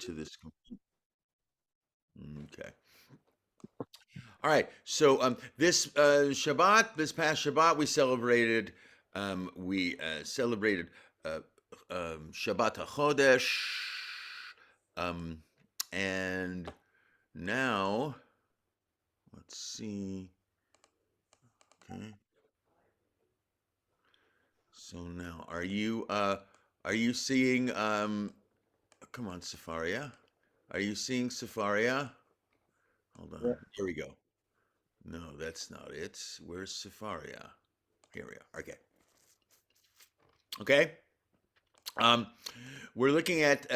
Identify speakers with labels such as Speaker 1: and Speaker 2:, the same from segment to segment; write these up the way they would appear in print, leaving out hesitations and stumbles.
Speaker 1: to this. Okay. All right. So this Shabbat, this past Shabbat, we celebrated uh, Shabbat HaChodesh, um, and now let's see. Okay. So now, are you seeing? Come on, Safaria. Are you seeing Safaria? Hold
Speaker 2: Yeah.
Speaker 1: on. Here we go. No, that's not it. Where's Safaria? Here we are. Okay. Okay. Um, we're looking at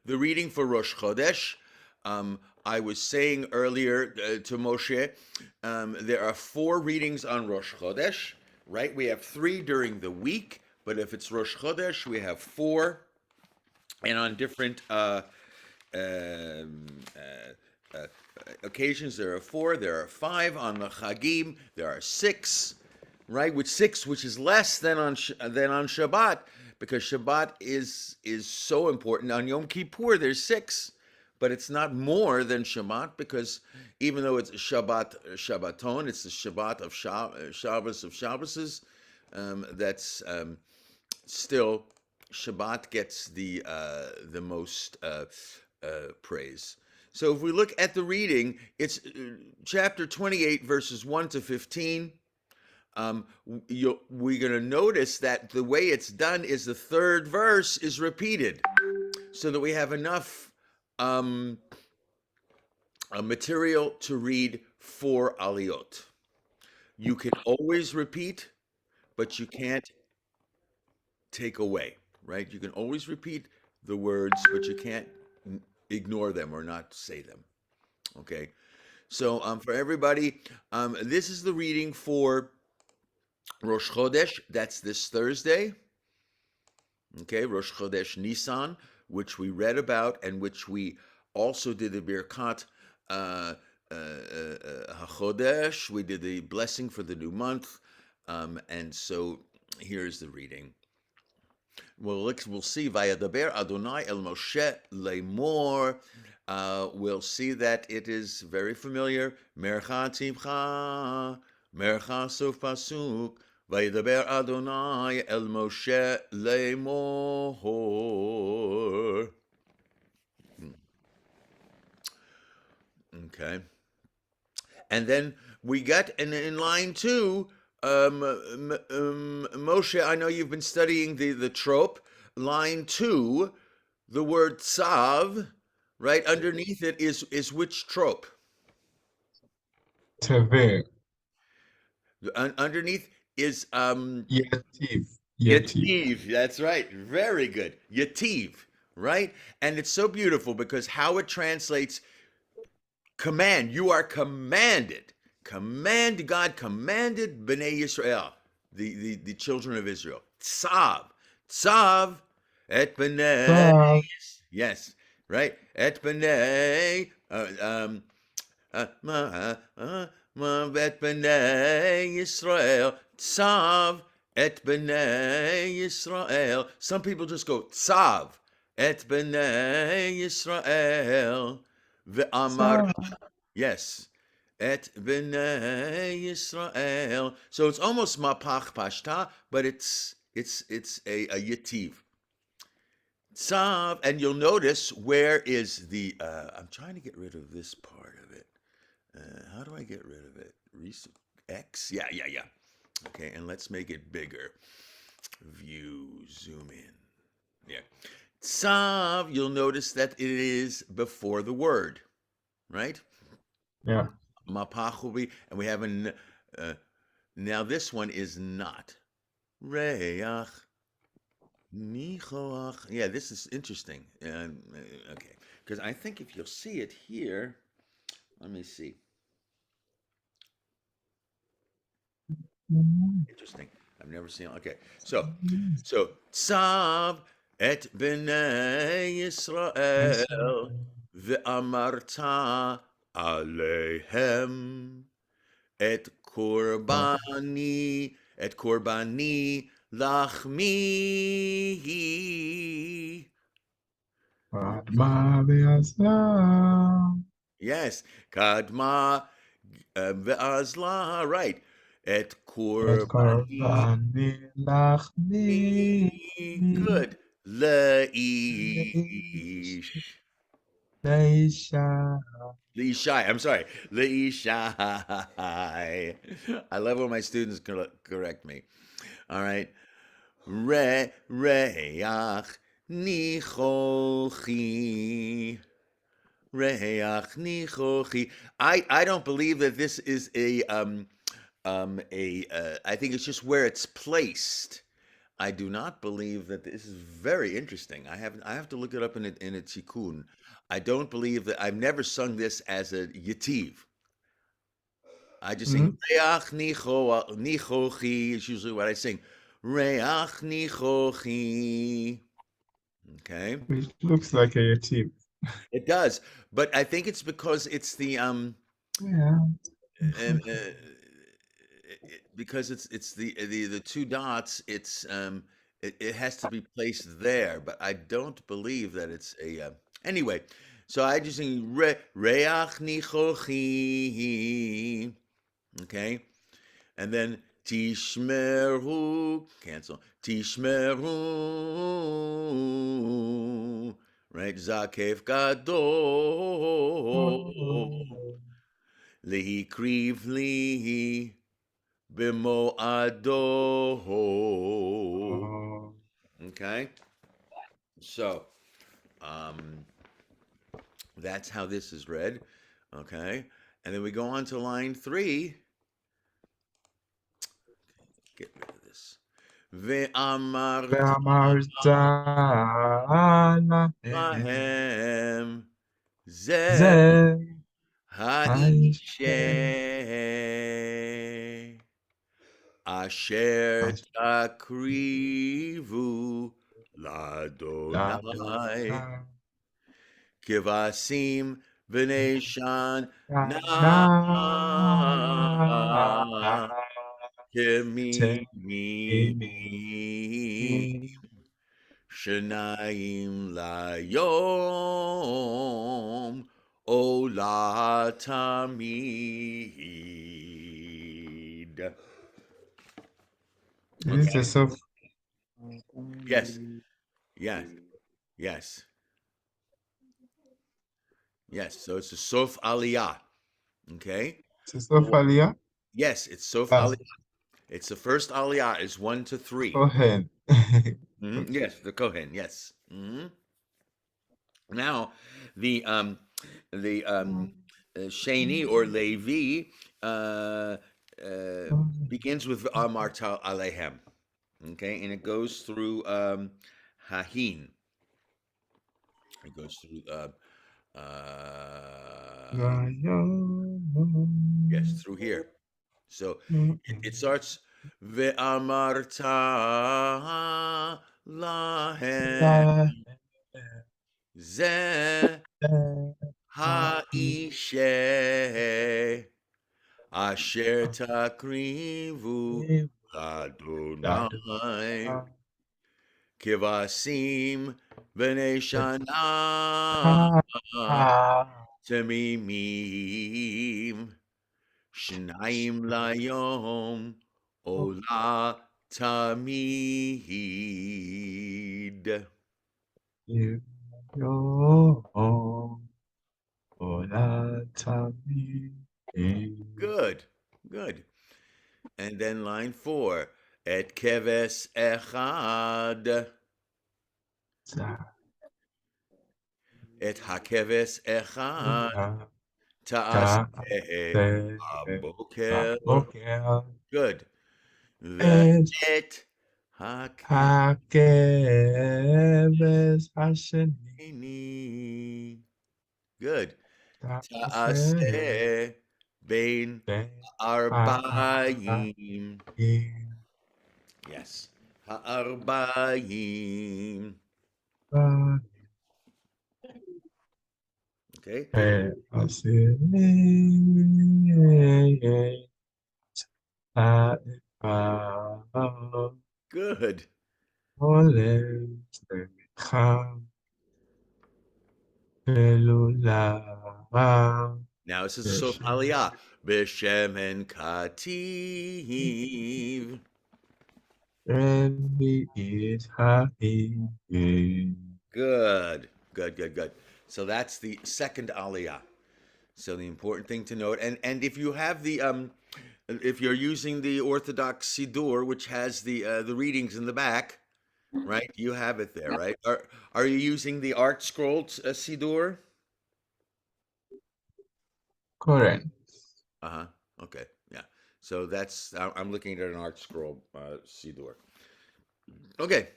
Speaker 1: the reading for Rosh Chodesh. I was saying earlier to Moshe, there are 4 readings on Rosh Chodesh, right? We have 3 during the week, but if it's Rosh Chodesh, we have 4, and on different um, occasions there are 4. There are 5 on the Chagim. There are 6, right? Which is less than on Shabbat, because Shabbat is so important. On Yom Kippur there's 6, but it's not more than Shabbat, because even though it's Shabbaton, it's the Shabbat of Shabbos of Shabboses. That's still Shabbat gets the most praise. So if we look at the reading, it's chapter 28, verses 1 to 15. We're going to notice that the way it's done is the third verse is repeated, so that we have enough um, material to read 4 aliyot. You can always repeat, but you can't take away, right? You can always repeat the words, but you can't ignore them or not say them. Okay. So for everybody, this is the reading for Rosh Chodesh. That's this Thursday. Okay, Rosh Chodesh Nisan, which we read about and which we also did the Birkat HaChodesh. We did the blessing for the new month. And so here's the reading. We'll see. Vayadaber Adonai el Moshe lemor. We'll see that it is very familiar. Mercha tzivcha, mercha sof pasuk. Vayadaber Adonai el Moshe lemor. Okay. And then we got in line 2, Moshe, I know you've been studying the trope. Line 2, the word tzav, right underneath it is which trope?
Speaker 2: Tever.
Speaker 1: Underneath is
Speaker 2: Yativ. Yativ.
Speaker 1: yativ. That's right. Very good. Yativ, right? And it's so beautiful because how it translates command. You are commanded. God commanded Bnei Yisrael, the children of Israel. Tzav. Tzav et Bnei.
Speaker 2: Tav.
Speaker 1: Yes, right? Et Bnei. Et Bnei Yisrael. Tzav et Bnei Yisrael. Some people just go Tzav et Bnei Yisrael. Ve'amar.
Speaker 2: Tav.
Speaker 1: Yes. Et b'nei Yisrael. So it's almost mapach pashta, but it's a yativ. Tzav, and you'll notice where is the. I'm trying to get rid of this part of it. How do I get rid of it? X? Yeah. Okay, and let's make it bigger. View, zoom in. Yeah. Tzav, you'll notice that it is before the word, right?
Speaker 2: Yeah.
Speaker 1: Mapach will be, and we have now this one is not. Reach, nichoach. Yeah, this is interesting. Okay, because I think if you'll see it here, let me see. Interesting. I've never seen. Okay, so tzav et bnei Yisrael ve'amarta aleihem. Et korbani lachmi.
Speaker 2: Kadma ve'azla.
Speaker 1: Yes. Kadma ve'azla. Right. Et
Speaker 2: Et
Speaker 1: kurbani.
Speaker 2: korbani lachmi.
Speaker 1: Good. Leish.
Speaker 2: Leisha.
Speaker 1: Leishai. I'm sorry. Leishai. I love when my students correct me. All right. Reach nichochi. Reach nichochi. I don't believe that this is I think it's just where it's placed. I do not believe that this is very interesting. I have to look it up in a tikkun. I don't believe that I've never sung this as a yativ. I just sing
Speaker 2: Hmm?
Speaker 1: reach nichochi is usually what I sing. Reach nichochi. Okay,
Speaker 2: Which looks like a yatim.
Speaker 1: it does, but I think it's because it's the
Speaker 2: Yeah.
Speaker 1: um, uh, because it's the two dots. It has to be placed there, but I don't believe that it's a anyway. So I just sing reach nichochi. Okay, and then tishmeru cancel tishmeru right zakef gadol
Speaker 2: Oh.
Speaker 1: lihi kriv lihi bimo ado.
Speaker 2: Oh.
Speaker 1: Okay, so um, that's how this is read. Okay, and then we go on to line 3. Get rid of this. Ve'amarta
Speaker 2: Ve'amarta lahem.
Speaker 1: lahem ze
Speaker 2: Ze haishe.
Speaker 1: ha'ishe asher takrivu ladonai
Speaker 2: Adonai
Speaker 1: kivasim v'nei
Speaker 2: Adonai
Speaker 1: na kemimi Shanayim layom ola tamid.
Speaker 2: This is
Speaker 1: Okay.
Speaker 2: the self.
Speaker 1: Yes. Yes. Yes. Yes. So it's a sof aliyah. Okay.
Speaker 2: It's a self aliyah.
Speaker 1: Yes, it's sof
Speaker 2: That's
Speaker 1: aliyah. It's the first aliyah is 1 to 3.
Speaker 2: Kohen. Okay.
Speaker 1: Yes, the Kohen. Yes. Now, the um, the Shani or Levi uh, begins with Amarta Alehem, okay, and it goes through Hahin. It goes through yes, through here. So it starts Ve'amarta Lahem Ze Ha'ishe Asher takrivu Adonai kivasim v'nei shana temimim shnayim layom ola tamid. Good, good. And then line 4, et keves echad. את הכבש אחד תעשה הבוקר. Good. ואת
Speaker 2: הכבש השני
Speaker 1: הכני. Good.
Speaker 2: תעשה
Speaker 1: תעשה בין
Speaker 2: בין
Speaker 1: הארבעים.
Speaker 2: הערביים
Speaker 1: Yes. הארבעים. Okay.
Speaker 2: והעשיריים האחד
Speaker 1: Good.
Speaker 2: הולך למתחם ולולב
Speaker 1: Now it says the Sof
Speaker 2: בשם
Speaker 1: Aliyah. B'Shemen Kativ.
Speaker 2: רביעית העיר.
Speaker 1: Good, good, good, good. So that's the second Aliyah. So the important thing to note, and if you have if you're using the Orthodox Siddur, which has the readings in the back, right? You have it there, right? Are you using the Art Scroll Siddur?
Speaker 2: correct.
Speaker 1: Uh-huh. Okay. Yeah. So I'm looking at an Art Scroll Siddur. Okay.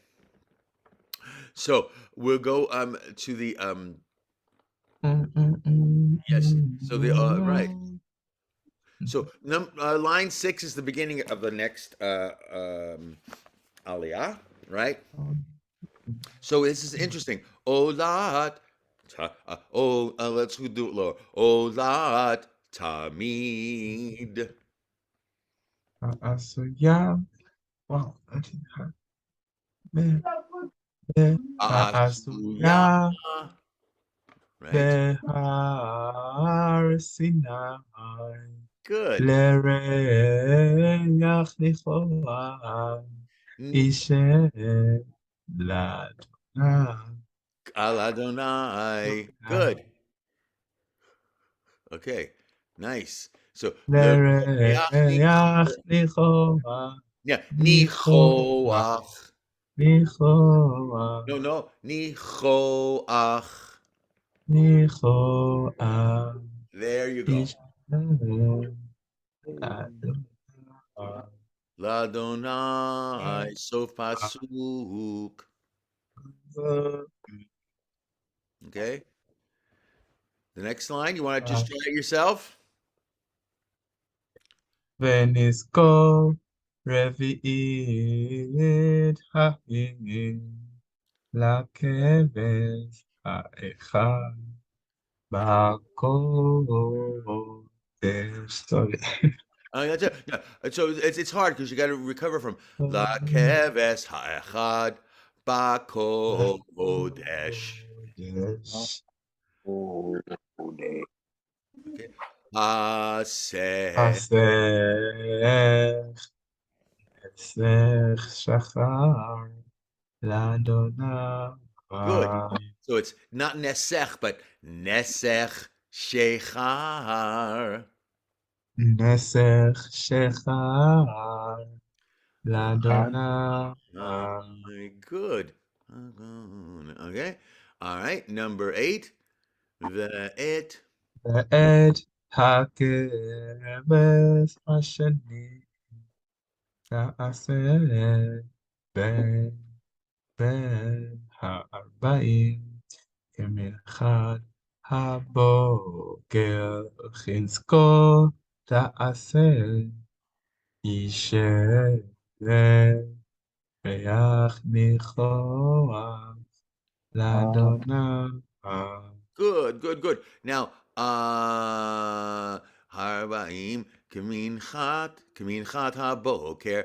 Speaker 1: So we'll go to the yes. So the right. So line 6 is the beginning of the next aliyah, right? So this is interesting. Olat, let's do it lower. Olat tamid.
Speaker 2: העשויה, וואו, לא יודעת
Speaker 1: Asuya,
Speaker 2: העשויה
Speaker 1: right?
Speaker 2: בהר סיני,
Speaker 1: Good.
Speaker 2: לריח לכאורה,
Speaker 1: N-
Speaker 2: אישה לאדוני,
Speaker 1: Al Adonai. Good. Okay. Nice. So the
Speaker 2: לריח לכאורה,
Speaker 1: yeah,
Speaker 2: לכאורה,
Speaker 1: nichoach.
Speaker 2: לכאורה,
Speaker 1: No, nichoach.
Speaker 2: לכאורה,
Speaker 1: There you go.
Speaker 2: אישה לאדוני.
Speaker 1: Ladonai, so pasuk. Okay. The next line, you want to just try it yourself?
Speaker 2: ונזכור רביעית העיר לכבש האחד בקודש. Sorry.
Speaker 1: That's it. Yeah. So it's hard because you got to recover from la keves ha'echad bakodesh.
Speaker 2: בקודש.
Speaker 1: Okay. Aseh.
Speaker 2: חסך, חסך שחר לאדוני.
Speaker 1: Good. So it's not nesech, but nesech shechar.
Speaker 2: נסך שחר לאדוני.
Speaker 1: Good. Okay. All right. Number 8. The it.
Speaker 2: ואת הכבש השני תעשה בין הארבעים כמנחת הבוקר חזקו תעשה אישר ריח ניחוח לאדוני.
Speaker 1: Good, good, good. Now, harbaim kaminchat haboker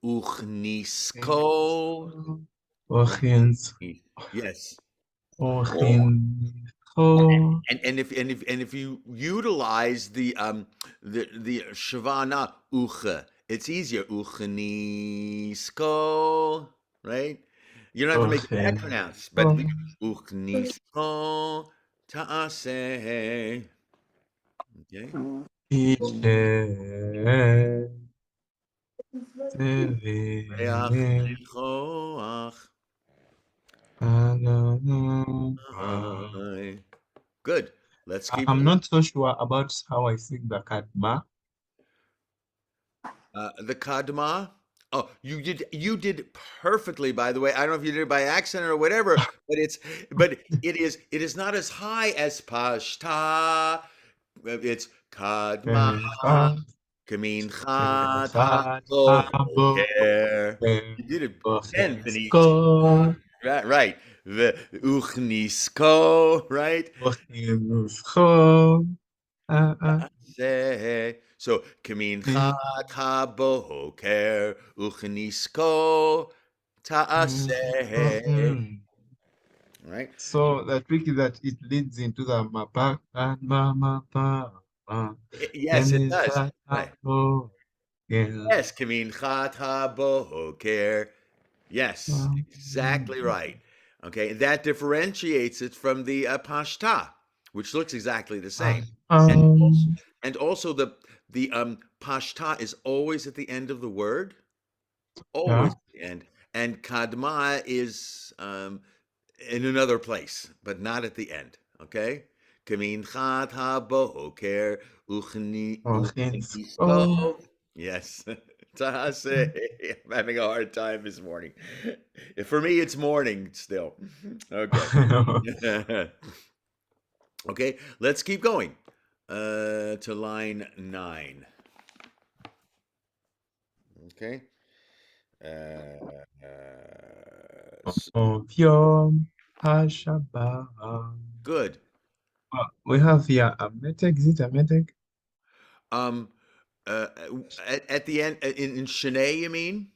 Speaker 1: uchnisko. Right? Yes.
Speaker 2: וכניסחו
Speaker 1: And if you utilize the shavana ucha, it's easier uchnisko, right? You don't have to make it that pronounced, but uchnisko taaseh. Okay.
Speaker 2: איש
Speaker 1: Reach
Speaker 2: צבי
Speaker 1: nichoach.
Speaker 2: אדוני.
Speaker 1: Aye. Good. Let's keep
Speaker 2: I'm
Speaker 1: going.
Speaker 2: not so sure about how I sing the Kadma.
Speaker 1: The Kadma. Oh, you did perfectly, by the way. I don't know if you did it by accident or whatever, but it is not as high as Pashta. It's Kadma
Speaker 2: אחד,
Speaker 1: Kaminchat
Speaker 2: אחד,
Speaker 1: HaBoker.
Speaker 2: הבוקר,
Speaker 1: You did it again, Benito.
Speaker 2: וחזקו,
Speaker 1: Right, right. The Uchnisko, right?
Speaker 2: וחינוכו,
Speaker 1: Say so. Kaminchat HaBoker Uchnisko Taaseh. right?
Speaker 2: So the trick is that it leads into the mapa and mama pa.
Speaker 1: Yes,
Speaker 2: Then
Speaker 1: it
Speaker 2: is
Speaker 1: does.
Speaker 2: that
Speaker 1: Right.
Speaker 2: again.
Speaker 1: Yes, kamin chat haboker. Yes, exactly right. Okay, and that differentiates it from the pashta, which looks exactly the same. And also,
Speaker 2: Um,
Speaker 1: and also the pashta is always at the end of the word,
Speaker 2: yeah.
Speaker 1: always at the end, and kadma is in another place, but not at the end. Okay, kamin chat haboker
Speaker 2: Oh,
Speaker 1: uchnisko. Yes. Tahase. I'm having a hard time this morning. For me, it's morning still. Okay. Okay, let's keep going to line 9. Okay. So
Speaker 2: of Yom HaShabbat.
Speaker 1: good.
Speaker 2: We have here a metek. Is it a metek?
Speaker 1: Um, uh, at the end, in Shanae, you mean?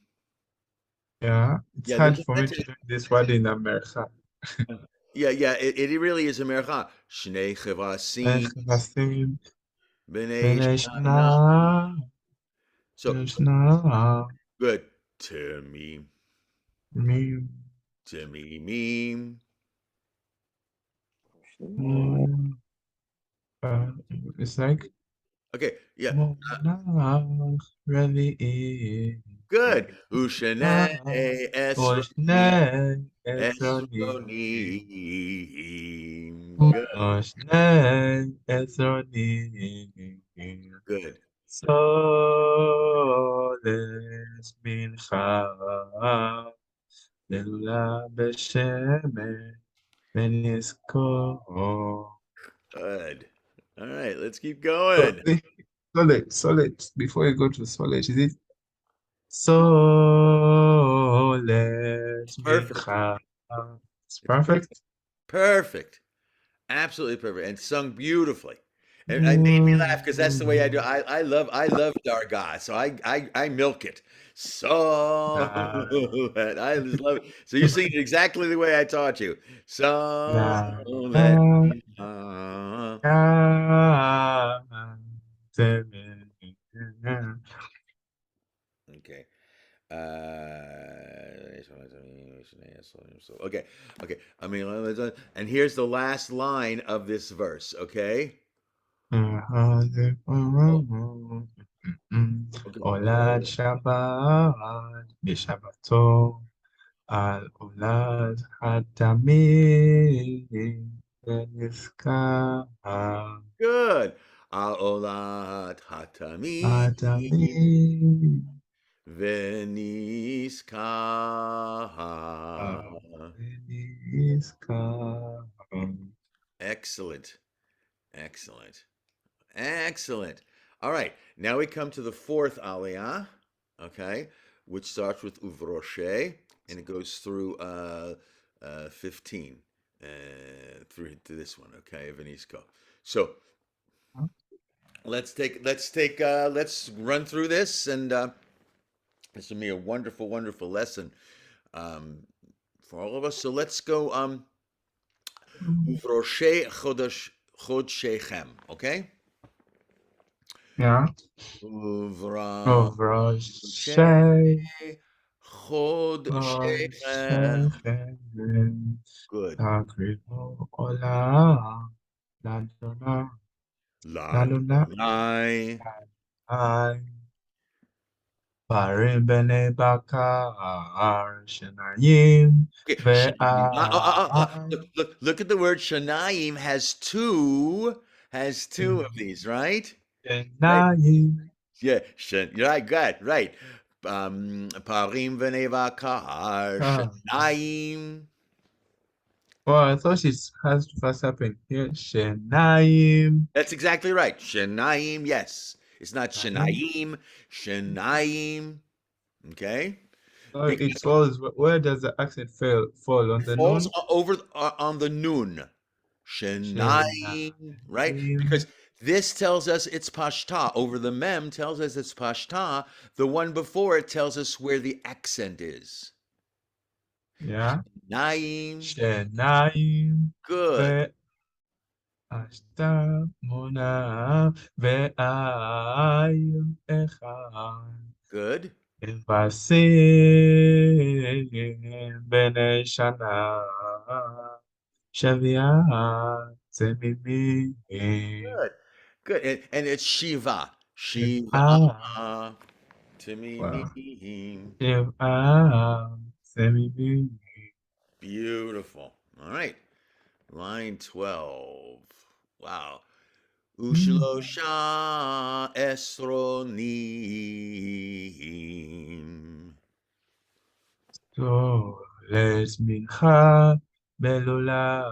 Speaker 2: Yeah. It's
Speaker 1: Yeah,
Speaker 2: hard for me
Speaker 1: that's
Speaker 2: to
Speaker 1: it.
Speaker 2: learn this word in America.
Speaker 1: Yeah, yeah, it really is a mercha. Shnei chevasim
Speaker 2: Vasim,
Speaker 1: b'nei
Speaker 2: Beneshna,
Speaker 1: shana. So
Speaker 2: Beneshna,
Speaker 1: good. Timmy,
Speaker 2: Mim,
Speaker 1: Timmy, meme.
Speaker 2: Mim. It's like
Speaker 1: Okay, yeah,
Speaker 2: Monach, really.
Speaker 1: good. Ushane esroni
Speaker 2: Oshne, Etroni,
Speaker 1: esronim. Good,
Speaker 2: Oshne, Etroni.
Speaker 1: good.
Speaker 2: Soles mincha, Lula b'sheme, v'nisko.
Speaker 1: Good. All right, let's keep
Speaker 2: So,
Speaker 1: going.
Speaker 2: solid. Before you go to solid, is it soles
Speaker 1: Perfect.
Speaker 2: mincha? It's
Speaker 1: It's
Speaker 2: perfect.
Speaker 1: perfect. Absolutely perfect, and sung beautifully. And it made me laugh because that's the way I do.
Speaker 2: Mm.
Speaker 1: I love Dargah, so I milk it. So
Speaker 2: La,
Speaker 1: and I just love it. So you sing it exactly the way I taught you. So
Speaker 2: la,
Speaker 1: let
Speaker 2: la,
Speaker 1: me
Speaker 2: la, seven.
Speaker 1: okay. Okay, okay. I mean, and here's the last line of this verse. Okay. Okay.
Speaker 2: Olad Shabbat, Bishabbato, Al Olad Hatamid, Beniska,
Speaker 1: Good. Ha'olat hatamim
Speaker 2: Hatamid,
Speaker 1: veniska.
Speaker 2: Beniska.
Speaker 1: Excellent. Excellent. Excellent. All right. Now we come to the fourth aliyah, okay, which starts with uvroshe and it goes through 15 through to this one, okay, veniska. So let's run through this and this will be a wonderful, wonderful lesson um, for all of us. So let's go. Uvroshe chodesh chodshechem. Okay.
Speaker 2: Yeah.
Speaker 1: Uvroshe
Speaker 2: Of Rosh
Speaker 1: chodshechem.
Speaker 2: Hashem,
Speaker 1: Good.
Speaker 2: Takribo Ola, Ladona, Ladona,
Speaker 1: Ladonai.
Speaker 2: Ai, Parim Bene Bakar, Shenayim,
Speaker 1: Okay.
Speaker 2: Ve'ai,
Speaker 1: Look at the word Shanaim has two of these, right? Right.
Speaker 2: Shenayim.
Speaker 1: Yeah. Right. Good. Right. Parim v'neva kahar Shanaim.
Speaker 2: Oh, I thought it has to first happen here. Shenayim.
Speaker 1: That's exactly right. Shanaim, yes. It's not
Speaker 2: Shenayim.
Speaker 1: Shanaim, Shanaim. Okay?
Speaker 2: So it
Speaker 1: Because
Speaker 2: falls. Where does the accent fall on
Speaker 1: it
Speaker 2: the
Speaker 1: falls
Speaker 2: noon?
Speaker 1: over on the noon. Shanaim, right?
Speaker 2: Shenayim.
Speaker 1: Because this tells us it's Pashta. Over the mem tells us it's Pashta. The one before it tells us where the accent is.
Speaker 2: Yeah.
Speaker 1: Naim.
Speaker 2: Shenayim
Speaker 1: Good.
Speaker 2: ve'ashta mona ve'ayim echad.
Speaker 1: Good.
Speaker 2: Vasim b'nei shana shaviyat zemimim.
Speaker 1: Good. Good. And it's Shiva. Shiva.
Speaker 2: Shiv'at
Speaker 1: Timimim.
Speaker 2: shiv'at zemimim.
Speaker 1: Beautiful. All right. Line 12. Wow.
Speaker 2: Mm.
Speaker 1: Ushlosha esronim.
Speaker 2: So let's mincha belula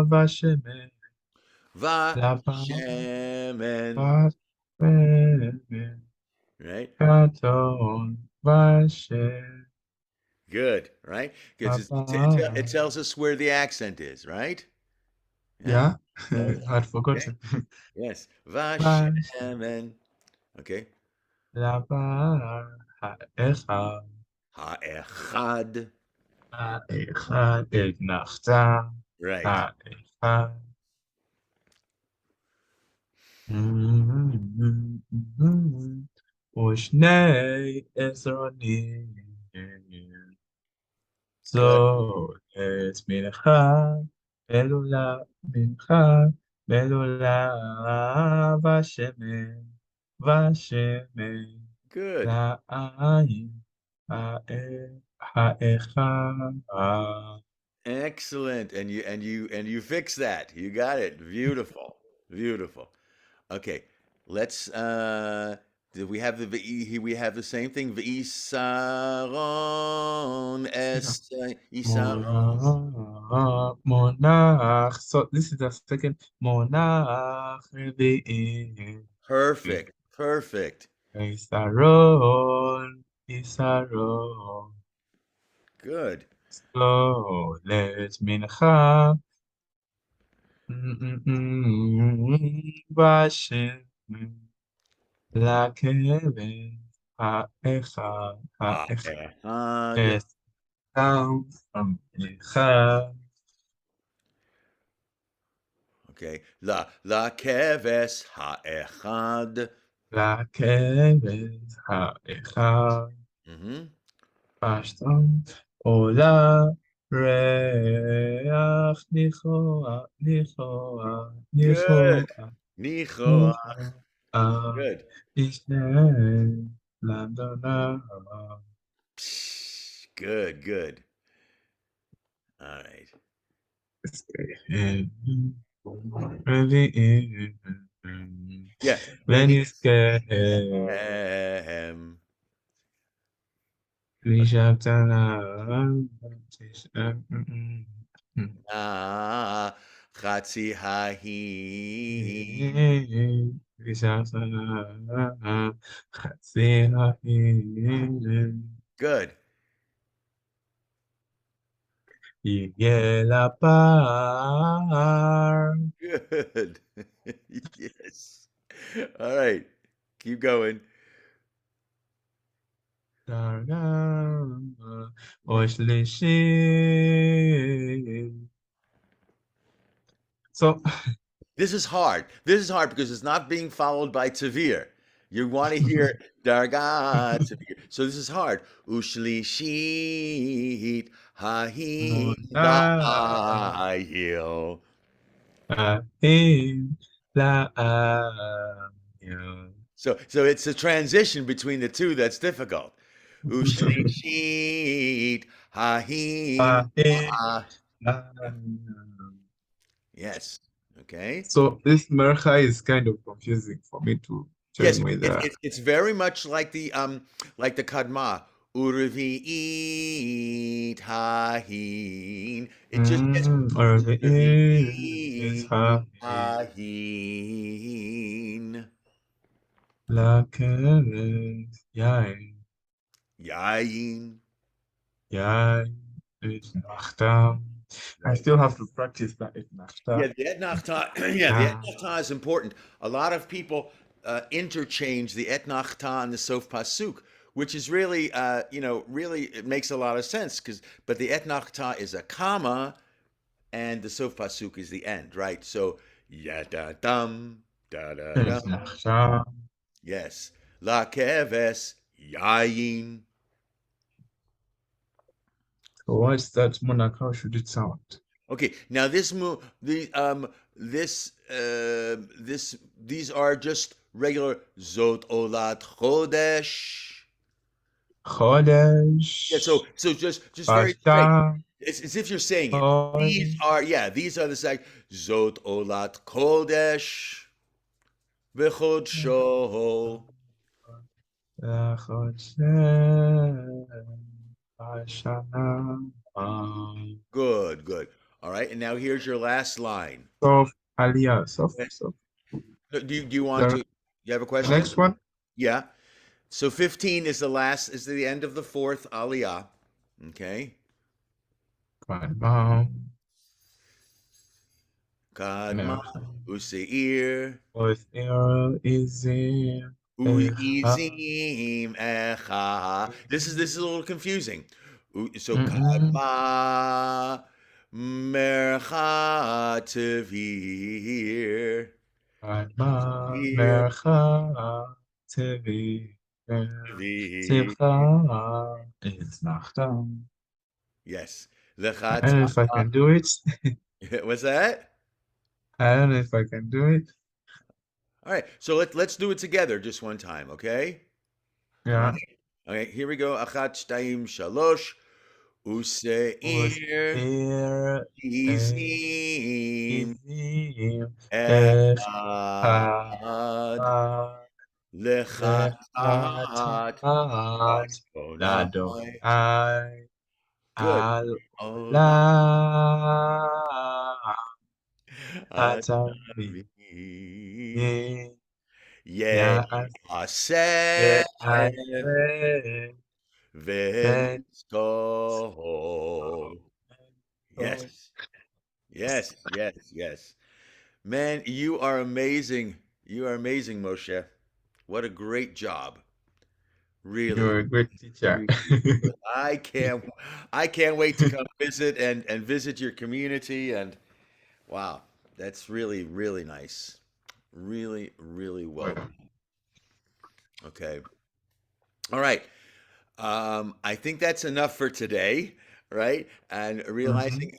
Speaker 2: v'shemen
Speaker 1: Va
Speaker 2: lapa
Speaker 1: shemen.
Speaker 2: v'shemen
Speaker 1: Right?
Speaker 2: katon v'shem
Speaker 1: Good. Right? Because it
Speaker 2: lapa.
Speaker 1: tells us where the accent is, right? Yeah.
Speaker 2: Yeah,
Speaker 1: Tells us.
Speaker 2: I'd
Speaker 1: Okay.
Speaker 2: forgotten.
Speaker 1: Yes. Va
Speaker 2: V'shem
Speaker 1: shemen. Okay.
Speaker 2: lapa ha'echad
Speaker 1: Ha'echad.
Speaker 2: ha'echad egnachta
Speaker 1: Right.
Speaker 2: ha'echad. ושני עשרונים.
Speaker 1: Good.
Speaker 2: זו ארץ מנחה, אלולה מנחה, אלולה ושמן, ושמן
Speaker 1: Good.
Speaker 2: לעין האחד.
Speaker 1: Excellent. And you fix that. You got it. Beautiful. Beautiful. Okay. Let's do we have the we have the same thing. V'isaron es isaron.
Speaker 2: Monarch. So this is the second monarch. רביעי.
Speaker 1: Perfect. Perfect.
Speaker 2: Isaron, Isaron.
Speaker 1: Good.
Speaker 2: So let's mincha. Bashem. לכבש האחד, האחד.
Speaker 1: Ha'echad.
Speaker 2: From אחד.
Speaker 1: Okay. La keves ha'echad.
Speaker 2: לכבש האחד.
Speaker 1: Mm-hmm.
Speaker 2: פשטון עולה ריח ניחוח, ניחוח,
Speaker 1: Good.
Speaker 2: ניחוח,
Speaker 1: Nicho.
Speaker 2: ניחוח,
Speaker 1: Good.
Speaker 2: ישנה למדונה.
Speaker 1: Psh, good. Good. All right.
Speaker 2: רביעי
Speaker 1: Yeah.
Speaker 2: ונזכה
Speaker 1: Venishem.
Speaker 2: פלישה קטנה.
Speaker 1: Ah, Chatzi Hahi.
Speaker 2: פלישה קטנה, חצי העיר.
Speaker 1: Good.
Speaker 2: יהיה לפר.
Speaker 1: Good. Yes. All right. Keep going.
Speaker 2: דרגה או שלישית. So,
Speaker 1: This is hard. This is hard because it's not being followed by Tavir. You want to hear Darga Tavir. So this is hard. Ushlishit Hahi
Speaker 2: מונה
Speaker 1: Ba'ayil.
Speaker 2: אחים לעם.
Speaker 1: So it's a transition between the two that's difficult. Ushlishit Hahim.
Speaker 2: אחים
Speaker 1: Ba-
Speaker 2: לעם.
Speaker 1: Yes. Okay.
Speaker 2: So this mercha is kind of confusing for me to
Speaker 1: Yes,
Speaker 2: join with
Speaker 1: it's very much like the Kadma. Urvi'it Hahin. It just gets
Speaker 2: or the is
Speaker 1: Urvi'it
Speaker 2: happy
Speaker 1: Hahin.
Speaker 2: לכבש יין
Speaker 1: Yain.
Speaker 2: יין אתנחתא. I
Speaker 1: Right.
Speaker 2: still have to practice that אתנחתא.
Speaker 1: Yeah, the etnachta. Yeah, the
Speaker 2: Ah.
Speaker 1: etnachta is important. A lot of people interchange the etnachta and the sof pasuk, which is really, really it makes a lot of sense because, but the etnachta is a comma, and the sof pasuk is the end, right? So ya da dum da da
Speaker 2: It's
Speaker 1: dum.
Speaker 2: nachsham.
Speaker 1: Yes, la keves yayin.
Speaker 2: So what's that monarch? How should it sound?
Speaker 1: Okay, now these are just regular zot olat chodesh. Yeah,
Speaker 2: Chodesh,
Speaker 1: so just very straight.
Speaker 2: Pashta,
Speaker 1: It's as if you're saying it.
Speaker 2: Chodesh,
Speaker 1: These are the sag zot olat kodesh v'chodsho.
Speaker 2: Chodesh, Pashana,
Speaker 1: Good, good. All right, and now here's your last line.
Speaker 2: Sof, Aliyah, Sof,
Speaker 1: Okay.
Speaker 2: Sof.
Speaker 1: Do you want to?
Speaker 2: The,
Speaker 1: Do you have a
Speaker 2: the
Speaker 1: question?
Speaker 2: next one,
Speaker 1: Yeah. So 15 is the end of the fourth aliyah. Okay.
Speaker 2: Kadmam,
Speaker 1: Kadma
Speaker 2: Mercha,
Speaker 1: useir
Speaker 2: Othir, Izir, Echa,
Speaker 1: uizim echa. This is a little confusing. So
Speaker 2: Mm-mm.
Speaker 1: kadma mercha tevir.
Speaker 2: Kadma,
Speaker 1: Tevir.
Speaker 2: Mercha, Tevir,
Speaker 1: Tevir.
Speaker 2: Tzivcha, it's Nachtam.
Speaker 1: Yes.
Speaker 2: I don't know
Speaker 1: Lechatma.
Speaker 2: if I can do it.
Speaker 1: What's that?
Speaker 2: I don't know if I can do it.
Speaker 1: All right. So let's do it together just one time, okay? All
Speaker 2: Yeah.
Speaker 1: right. Okay, here we go. Achat, shtayim, shalosh. Useir,
Speaker 2: Othir,
Speaker 1: izim,
Speaker 2: Izim,
Speaker 1: echad,
Speaker 2: Echad,
Speaker 1: lechatat,
Speaker 2: Lechatat,
Speaker 1: Adonai.
Speaker 2: Ladonai,
Speaker 1: Good.
Speaker 2: Al
Speaker 1: Olam
Speaker 2: Olam, Atavim,
Speaker 1: Atavim.
Speaker 2: Ye, Ya'as,
Speaker 1: Yaseh
Speaker 2: Ye'aseh, Ben,
Speaker 1: v'nizkor.
Speaker 2: Tov.
Speaker 1: Yes. Yes, yes, yes. Man, you are amazing. You are amazing, Moshe. What a great job. Really,
Speaker 2: You're a great teacher.
Speaker 1: really good. I can't wait to come visit and visit your community and wow, that's really, really nice. Really, really well
Speaker 2: Well,
Speaker 1: done. Okay. All right. I think that's enough for today, right? And
Speaker 2: mhm,
Speaker 1: realizing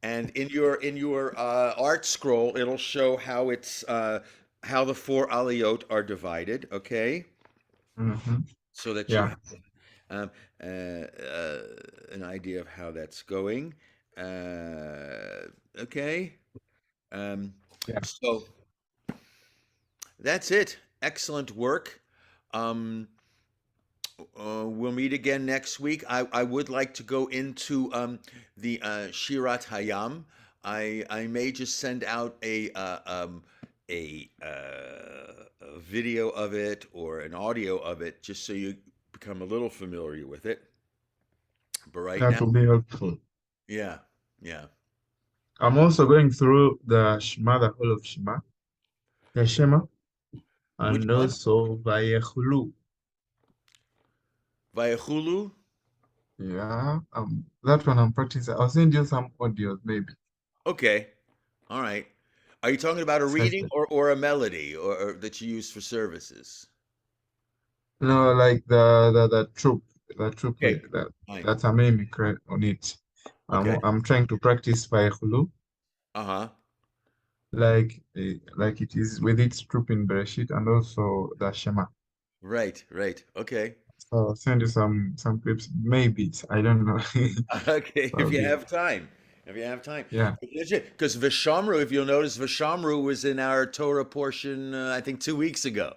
Speaker 1: and in your art scroll, it'll show how the four aliyot are divided. Okay,
Speaker 2: mhm.
Speaker 1: so that you
Speaker 2: Yeah,
Speaker 1: have um, an idea of how that's going. Okay, um,
Speaker 2: yeah.
Speaker 1: so that's it. Excellent work. Um, we'll meet again next week. I would like to go into the Shirat Hayam. I may just send out a video of it or an audio of it just so you become a little familiar with it. But right
Speaker 2: That
Speaker 1: now,
Speaker 2: will be helpful.
Speaker 1: yeah, yeah.
Speaker 2: I'm also going through the Shema, the whole of Shema, the Shema,
Speaker 1: Which
Speaker 2: and
Speaker 1: one?
Speaker 2: also Vayechulu.
Speaker 1: Vayachulu?
Speaker 2: Yeah, that one I'm practicing. I'll send you some audios, maybe.
Speaker 1: Okay, all right. Are you talking about a reading
Speaker 2: Session.
Speaker 1: or a melody or that you use for services?
Speaker 2: No, like the troop
Speaker 1: Okay,
Speaker 2: that
Speaker 1: fine.
Speaker 2: that's HaMikra on it.
Speaker 1: Okay.
Speaker 2: I'm trying to practice Vayechulu,
Speaker 1: Uh-huh.
Speaker 2: like it is with its troop in Bereshit and also the Shema.
Speaker 1: Right, right. Okay.
Speaker 2: So I'll send you some clips. Maybe I don't know.
Speaker 1: Okay, if you
Speaker 2: Probably.
Speaker 1: have time. If you have time.
Speaker 2: Yeah.
Speaker 1: Because Vishamru, if you'll notice, Vishamru was in our Torah portion, I think 2 weeks ago.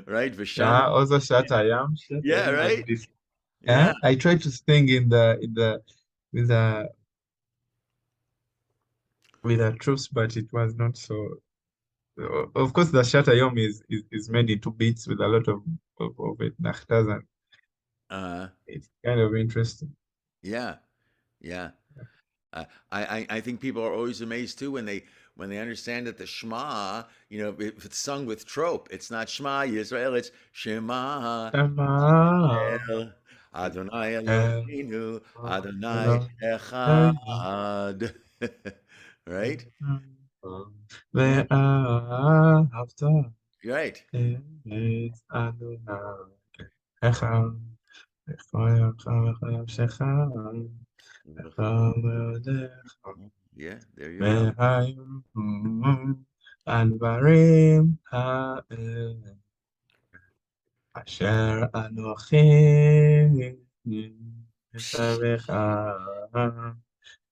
Speaker 1: Right?
Speaker 2: Yeah.
Speaker 1: Vishamru.
Speaker 2: Also Shatayam.
Speaker 1: Yeah,
Speaker 2: Shatayam
Speaker 1: right?
Speaker 2: and this.
Speaker 1: Yeah.
Speaker 2: I tried to sing in the with the troops, but it was not so. Of course, the Shatayam is made into beats with a lot of it, nachtas, and
Speaker 1: Uh,
Speaker 2: it's kind of interesting.
Speaker 1: yeah. Yeah. I think people are always amazed too when they understand that the Shema, if it's sung with trope, it's not Shema Yisrael, it's Shema
Speaker 2: Shema
Speaker 1: El Adonai
Speaker 2: El
Speaker 1: Eloheinu Adonai
Speaker 2: Elohim
Speaker 1: Echad. Right?
Speaker 2: ואהבת
Speaker 1: Right.
Speaker 2: את אדוני אלוהיך בכל נפשך ובכל מאודך
Speaker 1: Yeah, there you go.
Speaker 2: והיו הדברים האלה אשר אנוכי מצווך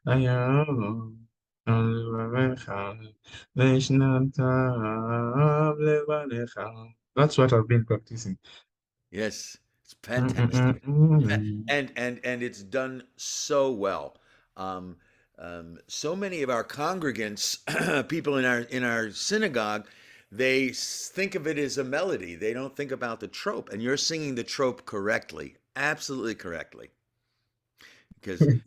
Speaker 2: היום לברך ושנתם לבניך. That's what I've been practicing.
Speaker 1: Yes, it's fantastic.
Speaker 2: Mm-mm-mm-mm.
Speaker 1: And it's done so well. Um, so many of our congregants, people in our synagogue, they think of it as a melody. They don't think about the trope, and you're singing the trope correctly, absolutely correctly. Because
Speaker 2: It's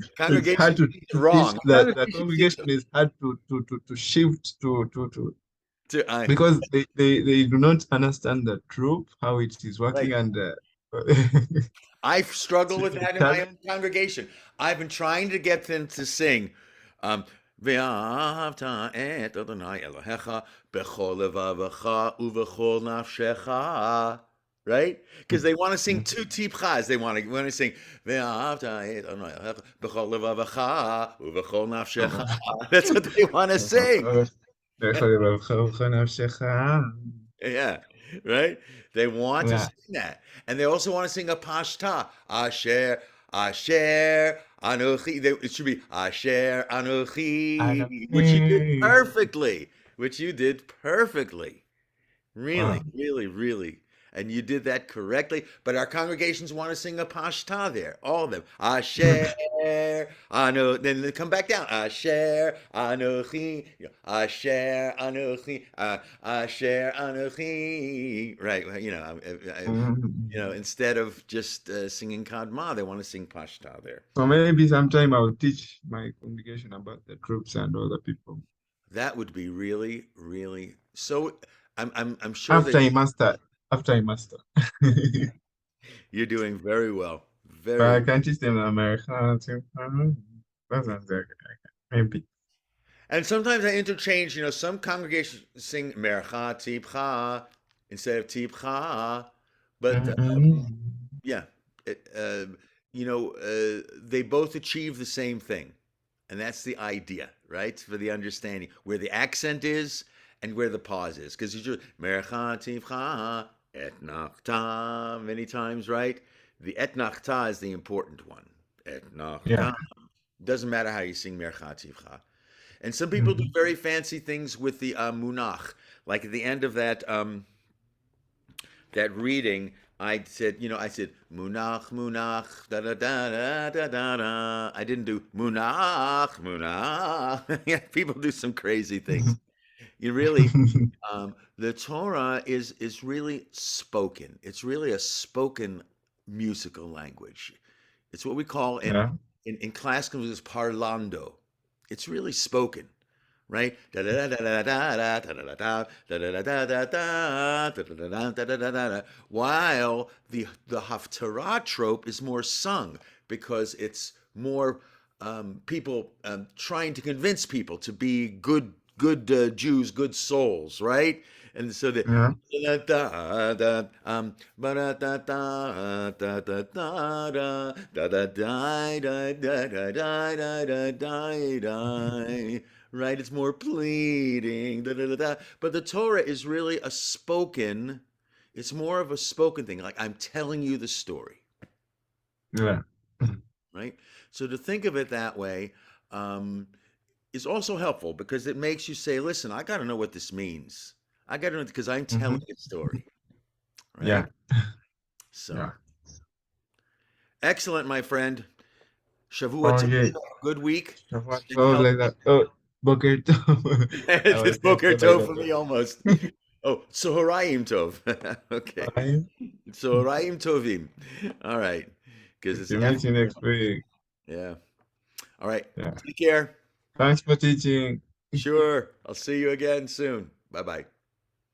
Speaker 2: hard
Speaker 1: congregation
Speaker 2: to,
Speaker 1: is
Speaker 2: to teach
Speaker 1: wrong.
Speaker 2: the congregation is hard to shift to
Speaker 1: I
Speaker 2: because they do not understand the truth, how it is
Speaker 1: right.
Speaker 2: working, and
Speaker 1: I
Speaker 2: it's
Speaker 1: struggle with
Speaker 2: really a
Speaker 1: that in my
Speaker 2: challenge.
Speaker 1: own congregation. I've been trying to get them to sing, "Ve'ahavta et Adonai Elohecha bechol levavecha uvechol nafshecha," right? Because they want to sing two tipchas. They want to sing "Ve'ahavta et Adonai Elohecha bechol levavecha uvechol nafshecha." That's what they want to sing. Yeah, right? They want to
Speaker 2: Yeah.
Speaker 1: sing that. And they also want to sing a pashta. Asher, Asher, Anochi. It should be Asher, Anochi, which you did perfectly. Which you did perfectly. Really,
Speaker 2: Wow.
Speaker 1: really, really. And you did that correctly. But our congregations want to sing a pashta there. All of them. Asher, Ano. Then they come back down. Asher, Anochi. Asher, Anochi. Asher, Anochi. Right. Well, instead of just singing Kadma, they want to sing pashta there.
Speaker 2: So maybe sometime I'll teach my congregation about the troops and other people.
Speaker 1: That would be really, really so. I'm sure
Speaker 2: After
Speaker 1: that
Speaker 2: I master, after I master.
Speaker 1: you're doing very well.
Speaker 2: But
Speaker 1: Very
Speaker 2: I
Speaker 1: well.
Speaker 2: can teach them American too. That sounds like maybe.
Speaker 1: And sometimes I interchange, some congregations sing Mercha Tipcha instead of Tipcha, but
Speaker 2: Mm-mm.
Speaker 1: yeah, they both achieve the same thing. And that's the idea, right? For the understanding where the accent is and where the pause is. Because you just Mercha Tivcha et nachta many times, right? The et nachta is the important one. Et
Speaker 2: Yeah.
Speaker 1: nachta. Doesn't matter how you sing Mercha Tivcha. And some people do
Speaker 2: Mhm.
Speaker 1: very fancy things with the munach. Like at the end of that reading, I said munach munach da da da da da da da. I didn't do munach munach. Yeah, people do some crazy things. You really, the Torah is really spoken. It's really a spoken musical language. It's what we call
Speaker 2: Yeah.
Speaker 1: in classical is parlando. It's really spoken, right? Da da da da da da da da da da da da da da da da da da. While the haftarah trope is more sung because it's more people trying to convince people to be good Jews, good souls, right? And so the
Speaker 2: Yeah.
Speaker 1: da da da ba da da da da da da da da da da da da da da da da da, right? It's more pleading, da da da da. But the Torah is really a spoken. It's more of a spoken thing. Like I'm telling you the story,
Speaker 2: Yeah.
Speaker 1: right? So to think of it that way, um, is also helpful because it makes you say, listen, I got to know what this means. I got to know because I'm telling
Speaker 2: Mhm.
Speaker 1: a story, right?
Speaker 2: Yeah.
Speaker 1: So
Speaker 2: Yeah.
Speaker 1: excellent, my friend. Shavua
Speaker 2: Oh
Speaker 1: Tov.
Speaker 2: yeah.
Speaker 1: Good week.
Speaker 2: Shabbat
Speaker 1: Stay
Speaker 2: Tov like
Speaker 1: healthy.
Speaker 2: that. Oh, Boker Tov. I
Speaker 1: It's
Speaker 2: was gonna
Speaker 1: Boker
Speaker 2: say like
Speaker 1: Tov
Speaker 2: that
Speaker 1: for me
Speaker 2: also.
Speaker 1: almost. Oh, Sohoraim Tov. Okay.
Speaker 2: Bye.
Speaker 1: Sohoraim Tovim. All right. Because
Speaker 2: Okay,
Speaker 1: it's
Speaker 2: meet you
Speaker 1: afternoon.
Speaker 2: next week.
Speaker 1: Yeah. All right.
Speaker 2: Yeah.
Speaker 1: Take care.
Speaker 2: Thanks for teaching.
Speaker 1: Sure. I'll see you again soon. Bye bye.